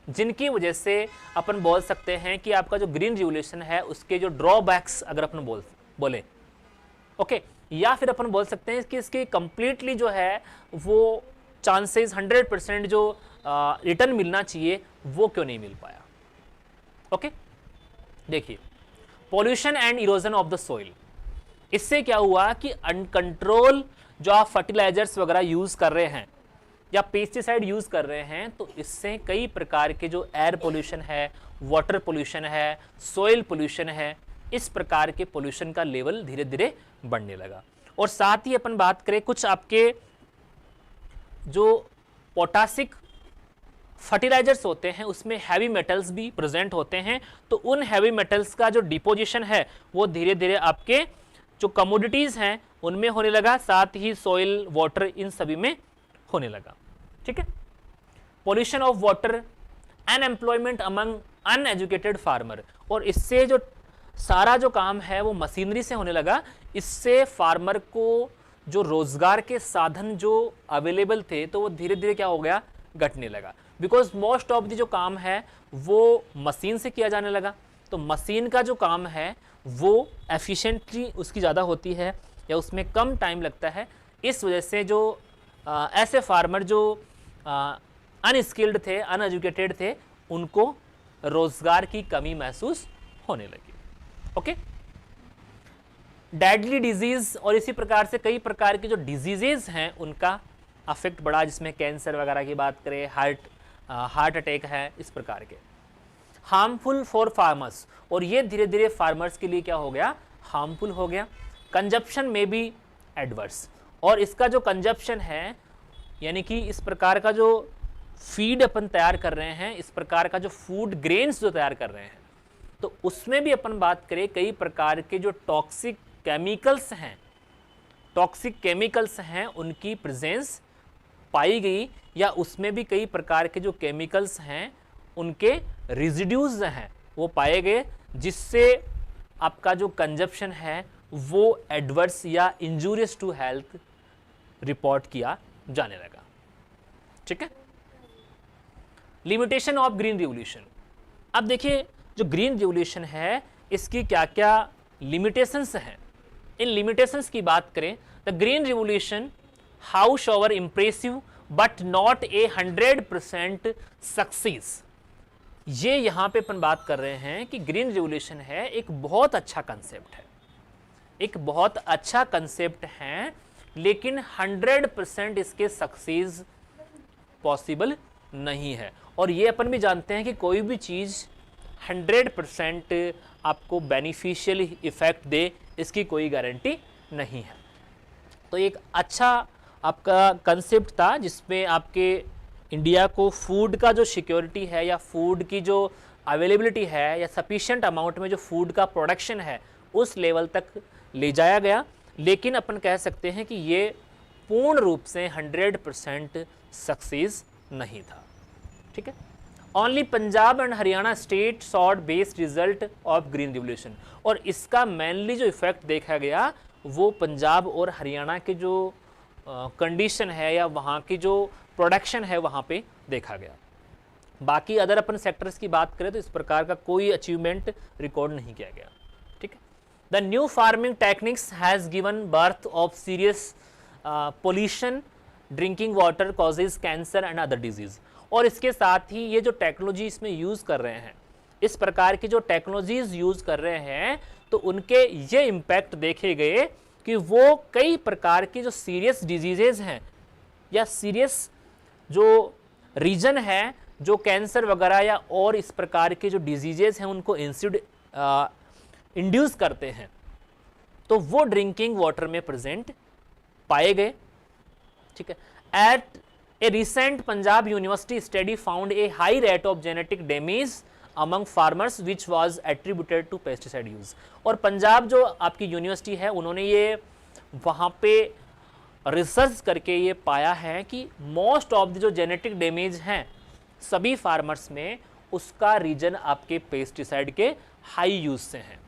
जिनकी वजह से अपन बोल सकते हैं कि आपका जो ग्रीन रिवोल्यूशन है उसके जो ड्रॉबैक्स अगर अपन बोले ओके, या फिर अपन बोल सकते हैं कि इसकी कंप्लीटली जो है वो चांसेस 100% जो रिटर्न मिलना चाहिए वो क्यों नहीं मिल पाया। ओके, देखिए pollution and erosion of the soil, इससे क्या हुआ कि अनकंट्रोल जो आप फर्टिलाइजर्स वगैरह यूज कर रहे हैं या पेस्टिसाइड यूज कर रहे हैं, तो इससे कई प्रकार के जो एयर पोल्यूशन है, वाटर पोल्यूशन है, सोइल पोल्यूशन है, इस प्रकार के पोल्यूशन का लेवल धीरे धीरे बढ़ने लगा। और साथ ही अपन बात करें कुछ आपके जो पोटासिक फर्टिलाइजर्स होते हैं उसमें हैवी मेटल्स भी प्रेजेंट होते हैं, तो उन हैवी मेटल्स का जो डिपोजिशन है वो धीरे धीरे आपके जो कमोडिटीज हैं उनमें होने लगा, साथ ही सॉइल, वाटर, इन सभी में होने लगा। ठीक है, pollution of water, unemployment among uneducated farmer, और इससे जो सारा जो काम है वो मशीनरी से होने लगा, इससे फार्मर को जो रोजगार के साधन जो अवेलेबल थे तो वो धीरे धीरे क्या हो गया, घटने लगा, बिकॉज मोस्ट ऑफ द जो काम है वो मशीन से किया जाने लगा। तो मशीन का जो काम है वो एफिशिएंटली उसकी ज़्यादा होती है या उसमें कम टाइम लगता है, इस वजह से जो ऐसे फार्मर जो अनस्किल्ड थे, अनएजुकेटेड थे, उनको रोजगार की कमी महसूस होने लगी। ओके, डेडली डिजीज और इसी प्रकार से कई प्रकार के जो डिजीजेज हैं उनका अफेक्ट बढ़ा, जिसमें कैंसर वगैरह की बात करें, हार्ट अटैक है, इस प्रकार के। हार्मफुल फॉर फार्मर्स, और ये धीरे धीरे फार्मर्स के लिए क्या हो गया, हार्मफुल हो गया। कंजप्शन में भी एडवर्स, और इसका जो कंजप्शन है यानी कि इस प्रकार का जो फीड अपन तैयार कर रहे हैं, इस प्रकार का जो फूड ग्रेन्स जो तैयार कर रहे हैं, तो उसमें भी अपन बात करें कई प्रकार के जो टॉक्सिक केमिकल्स हैं उनकी प्रेजेंस पाई गई, या उसमें भी कई प्रकार के जो केमिकल्स हैं उनके रेजिड्यूज हैं वो पाए गए, जिससे आपका जो कंजप्शन है वो एडवर्स या इंजूरियस टू हेल्थ रिपोर्ट किया जाने लगा। ठीक है, लिमिटेशन ऑफ ग्रीन रिवोल्यूशन। अब देखिए जो ग्रीन रिवोल्यूशन है इसकी क्या क्या लिमिटेशंस हैं। इन लिमिटेशंस की बात करें, the green revolution how shower impressive but not a 100% success. ये यहाँ पे अपन बात कर रहे हैं कि ग्रीन रिवोल्यूशन है एक बहुत अच्छा कंसेप्ट है, एक बहुत अच्छा कंसेप्ट है, लेकिन 100% इसके सक्सेस पॉसिबल नहीं है। और ये अपन भी जानते हैं कि कोई भी चीज़ 100% आपको बेनिफिशियल इफेक्ट दे, इसकी कोई गारंटी नहीं है। तो एक अच्छा आपका कंसेप्ट था जिसमें आपके इंडिया को फूड का जो सिक्योरिटी है या फूड की जो अवेलेबिलिटी है या सफिशिएंट अमाउंट में जो फूड का प्रोडक्शन है उस लेवल तक ले जाया गया, लेकिन अपन कह सकते हैं कि ये पूर्ण रूप से 100% सक्सेस नहीं था। ठीक है, only Punjab and Haryana state sought based result of green revolution, और इसका मेनली जो इफेक्ट देखा गया वो पंजाब और हरियाणा के जो कंडीशन है या वहाँ की जो प्रोडक्शन है वहाँ पे देखा गया। बाकी अदर अपन सेक्टर्स की बात करें तो इस प्रकार का कोई अचीवमेंट रिकॉर्ड नहीं किया गया। ठीक है, the new farming techniques has given birth of serious pollution, drinking water causes cancer and other disease. और इसके साथ ही ये जो टेक्नोलॉजी इसमें यूज़ कर रहे हैं, इस प्रकार की जो टेक्नोलॉजीज यूज़ कर रहे हैं, तो उनके ये इम्पैक्ट देखे गए कि वो कई प्रकार की जो सीरियस डिजीजेज हैं या सीरियस जो रीजन है जो कैंसर वगैरह या और इस प्रकार के जो डिजीजेज हैं उनको इंड्यूस करते हैं, तो वो ड्रिंकिंग वाटर में प्रेजेंट पाए गए। ठीक है, at a recent Punjab university study found a high rate of genetic damage among farmers which was attributed to pesticide use. और पंजाब जो आपकी यूनिवर्सिटी है उन्होंने ये वहाँ पे रिसर्च करके ये पाया है कि मोस्ट ऑफ द जो जेनेटिक डैमेज हैं सभी फार्मर्स में, उसका रीजन आपके पेस्टिसाइड के हाई यूज से हैं।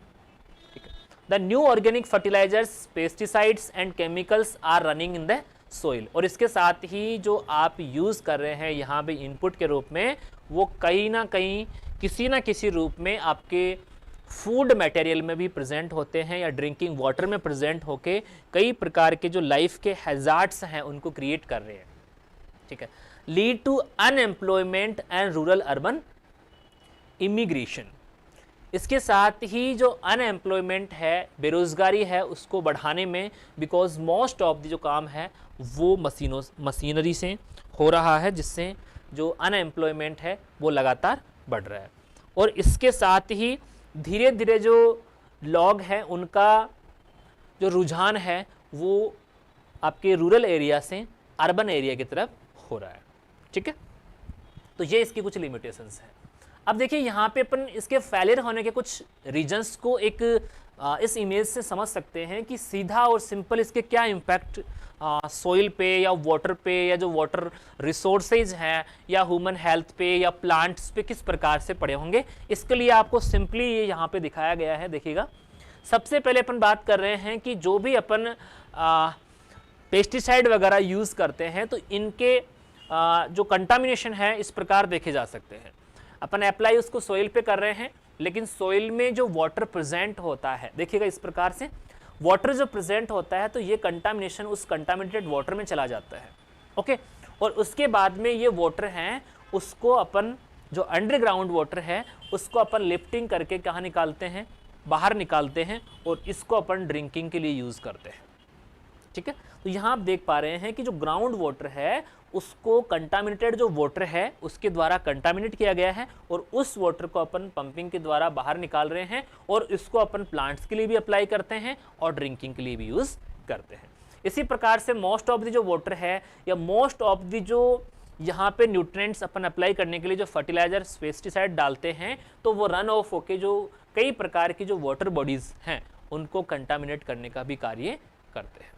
ठीक है, the new organic fertilisers, pesticides and chemicals are running in the soil. और इसके साथ ही जो आप यूज़ कर रहे हैं यहाँ पे इनपुट के रूप में, वो कहीं ना कहीं किसी ना किसी रूप में आपके फूड मटेरियल में भी प्रेजेंट होते हैं या ड्रिंकिंग वाटर में प्रेजेंट होके कई प्रकार के जो लाइफ के हैजार्ड्स हैं उनको क्रिएट कर रहे हैं। ठीक है, lead to unemployment and rural urban immigration. इसके साथ ही जो अनएम्प्लॉयमेंट है, बेरोजगारी है, उसको बढ़ाने में, बिकॉज मोस्ट ऑफ द जो काम है वो मशीनरी से हो रहा है, जिससे जो अनएम्प्लॉयमेंट है वो लगातार बढ़ रहा है। और इसके साथ ही धीरे धीरे जो लोग हैं उनका जो रुझान है वो आपके रूरल एरिया से अर्बन एरिया की तरफ हो रहा है। ठीक है, तो ये इसकी कुछ लिमिटेशंस हैं। अब देखिए यहाँ पे अपन इसके फेलियर होने के कुछ रीजंस को एक इस इमेज से समझ सकते हैं कि सीधा और सिंपल इसके क्या इम्पैक्ट सोइल पे या वाटर पे या जो वाटर रिसोर्सेज हैं या ह्यूमन हेल्थ पे या प्लांट्स पे किस प्रकार से पड़े होंगे। इसके लिए आपको सिंपली ये यहाँ पे दिखाया गया है, देखिएगा। सबसे पहले अपन बात कर रहे हैं कि जो भी अपन पेस्टिसाइड वगैरह यूज़ करते हैं तो इनके जो कंटामिनेशन है इस प्रकार देखे जा सकते हैं। अपन अप्लाई उसको सोइल पे कर रहे हैं, लेकिन सोइल में जो वाटर प्रेजेंट होता है, देखिएगा इस प्रकार से वाटर जो प्रेजेंट होता है तो ये कंटामिनेशन उस कंटामिनेटेड वाटर में चला जाता है। ओके, और उसके बाद में ये वाटर हैं उसको अपन जो अंडरग्राउंड वाटर है उसको अपन लिफ्टिंग करके कहाँ निकालते हैं, बाहर निकालते हैं, और इसको अपन ड्रिंकिंग के लिए यूज़ करते हैं। ठीक है, तो यहाँ आप देख पा रहे हैं कि जो ग्राउंड वाटर है उसको कंटामिनेटेड जो वाटर है उसके द्वारा कंटामिनेट किया गया है, और उस वाटर को अपन पंपिंग के द्वारा बाहर निकाल रहे हैं, और इसको अपन प्लांट्स के लिए भी अप्लाई करते हैं और ड्रिंकिंग के लिए भी यूज़ करते हैं। इसी प्रकार से मोस्ट ऑफ द जो वाटर है या मोस्ट ऑफ द जो यहाँ पे न्यूट्रिएंट्स अपन अप्लाई करने के लिए जो फर्टिलाइजर पेस्टिसाइड डालते हैं तो वो रन ऑफ होके जो कई प्रकार की जो वाटर बॉडीज़ हैं उनको कंटामिनेट करने का भी कार्य करते हैं।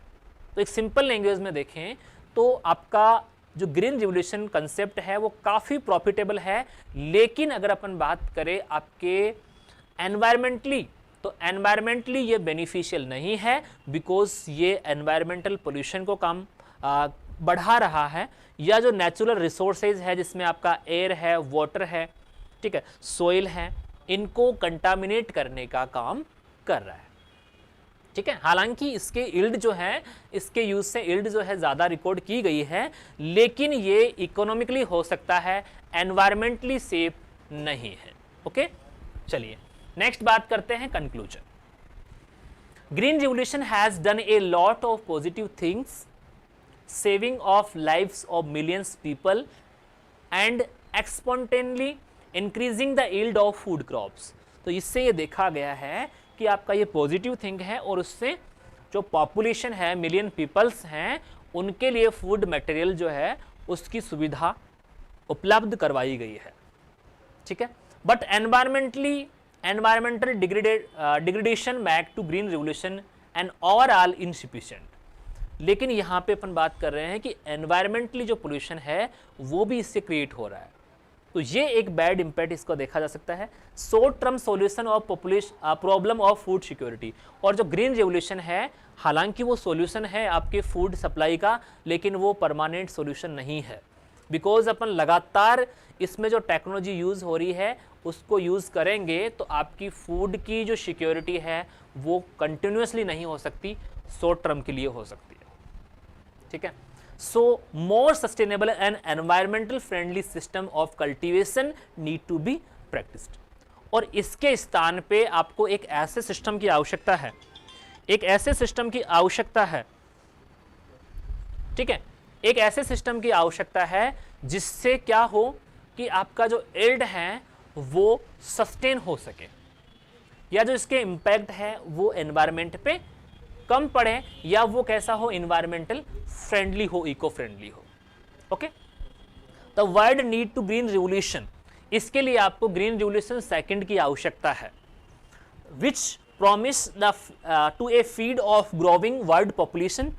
तो एक सिंपल लैंग्वेज में देखें तो आपका जो ग्रीन रिवोल्यूशन कंसेप्ट है वो काफ़ी प्रॉफिटेबल है, लेकिन अगर अपन बात करें आपके एनवायरमेंटली तो एनवायरमेंटली ये बेनिफिशियल नहीं है, बिकॉज ये एनवायरमेंटल पोल्यूशन को कम बढ़ा रहा है, या जो नेचुरल रिसोर्सेज है जिसमें आपका एयर है, वाटर है, ठीक है, सोइल है, इनको कंटामिनेट करने का काम कर रहा है। ठीक है, हालांकि इसके इल्ड जो है, इसके यूज से इल्ड जो है ज़्यादा रिकॉर्ड की गई है, लेकिन ये इकोनॉमिकली हो सकता है, एनवायरमेंटली सेफ नहीं है। ओके, चलिए नेक्स्ट बात करते हैं conclusion. Green revolution has done a lot of positive things, saving of lives of millions people and exponentially increasing the yield of food crops. तो इससे ये देखा गया है कि आपका ये पॉजिटिव थिंग है, और उससे जो पॉपुलेशन है, मिलियन पीपल्स हैं, उनके लिए फूड मटेरियल जो है उसकी सुविधा उपलब्ध करवाई गई है। ठीक है, but environmental degradation mac to green revolution and overall insufficient. लेकिन यहाँ पे अपन बात कर रहे हैं कि एनवायरमेंटली जो पोल्यूशन है वो भी इससे क्रिएट हो रहा है, तो ये एक बैड इम्पैक्ट इसको देखा जा सकता है। Short term solution of population problem of food security, और जो ग्रीन रेवोल्यूशन है हालांकि वो सॉल्यूशन है आपके फूड सप्लाई का, लेकिन वो परमानेंट सॉल्यूशन नहीं है, बिकॉज अपन लगातार इसमें जो टेक्नोलॉजी यूज़ हो रही है उसको यूज़ करेंगे तो आपकी फूड की जो सिक्योरिटी है वो कंटिन्यूसली नहीं हो सकती, शॉर्ट टर्म के लिए हो सकती है। ठीक है, so more sustainable and environmental friendly system of cultivation need to be practiced। और इसके स्थान पे आपको एक ऐसे सिस्टम की आवश्यकता है, एक ऐसे सिस्टम की आवश्यकता है, ठीक है, एक ऐसे सिस्टम की आवश्यकता है जिससे क्या हो कि आपका जो यील्ड है वो सस्टेन हो सके, या जो इसके इम्पैक्ट है वो एनवायरमेंट पे कम पड़े, या वो कैसा हो, इन्वायरमेंटल फ्रेंडली हो, इको फ्रेंडली हो। Okay, the world need to green revolution, इसके लिए आपको ग्रीन रिवोल्यूशन सेकंड की आवश्यकता है, which promise the to a feed of growing world population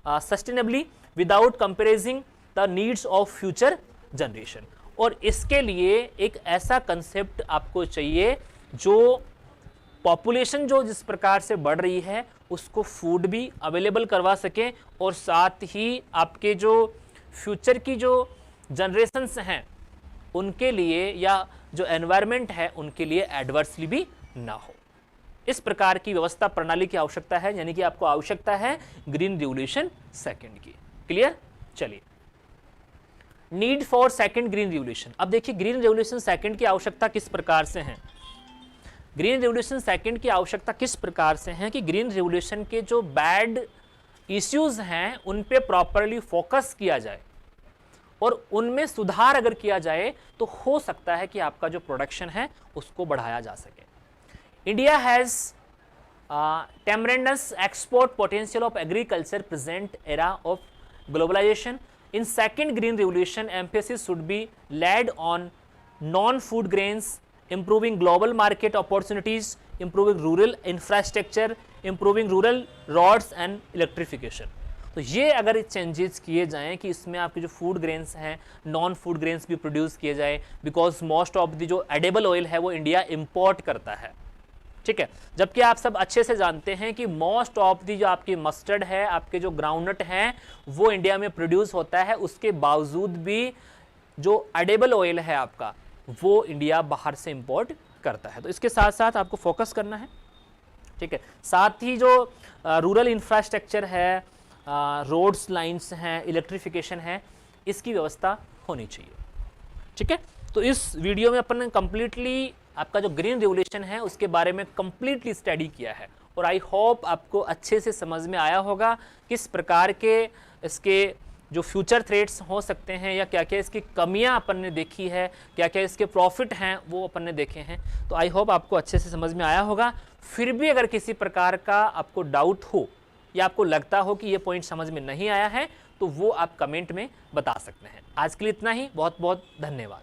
sustainably without compromising the needs of future generation. और इसके लिए एक ऐसा कंसेप्ट आपको चाहिए जो पॉपुलेशन जो जिस प्रकार से बढ़ रही है उसको फूड भी अवेलेबल करवा सके, और साथ ही आपके जो फ्यूचर की जो जनरेशन्स हैं उनके लिए या जो एनवायरनमेंट है उनके लिए एडवर्सली भी ना हो। इस प्रकार की व्यवस्था प्रणाली की आवश्यकता है, यानी कि आपको आवश्यकता है ग्रीन रिवोल्यूशन सेकंड की। क्लियर? चलिए need for second green revolution. अब देखिए ग्रीन रिवोल्यूशन सेकंड की आवश्यकता किस प्रकार से है। ग्रीन रिवोल्यूशन सेकंड की आवश्यकता किस प्रकार से है कि ग्रीन रिवोल्यूशन के जो बैड इश्यूज हैं उन पे प्रॉपरली फोकस किया जाए और उनमें सुधार अगर किया जाए तो हो सकता है कि आपका जो प्रोडक्शन है उसको बढ़ाया जा सके। India has tremendous export potential of agriculture present era of globalization. In second green revolution, emphasis should be laid on non-food grains, improving global market opportunities, improving rural infrastructure, improving rural roads and electrification. तो ये अगर changes किए जाएं कि इसमें आपके जो food grains हैं नॉन फूड ग्रेन्स भी प्रोड्यूस किए जाए, बिकॉज मोस्ट ऑफ द जो एडिबल ऑयल है वो इंडिया इंपोर्ट करता है, ठीक है। जबकि आप सब अच्छे से जानते हैं कि मोस्ट ऑफ दी जो आपकी मस्टर्ड है, आपके जो ग्राउंडनट हैं वो इंडिया में प्रोड्यूस होता है, उसके बावजूद भी जो एडिबल ऑयल है आपका वो इंडिया बाहर से इंपोर्ट करता है। तो इसके साथ साथ आपको फोकस करना है, ठीक है। साथ ही जो रूरल इंफ्रास्ट्रक्चर है, रोड्स लाइंस हैं, इलेक्ट्रिफिकेशन है, इसकी व्यवस्था होनी चाहिए, ठीक है। तो इस वीडियो में अपन ने कंप्लीटली आपका जो ग्रीन रिवोल्यूशन है उसके बारे में कंप्लीटली स्टडी किया है और आई होप आपको अच्छे से समझ में आया होगा किस प्रकार के इसके जो फ्यूचर थ्रेट्स हो सकते हैं या क्या क्या इसकी कमियां अपन ने देखी है, क्या क्या इसके प्रॉफिट हैं वो अपन ने देखे हैं। तो आई होप आपको अच्छे से समझ में आया होगा। फिर भी अगर किसी प्रकार का आपको डाउट हो या आपको लगता हो कि ये पॉइंट समझ में नहीं आया है तो वो आप कमेंट में बता सकते हैं। आज के लिए इतना ही, बहुत बहुत धन्यवाद।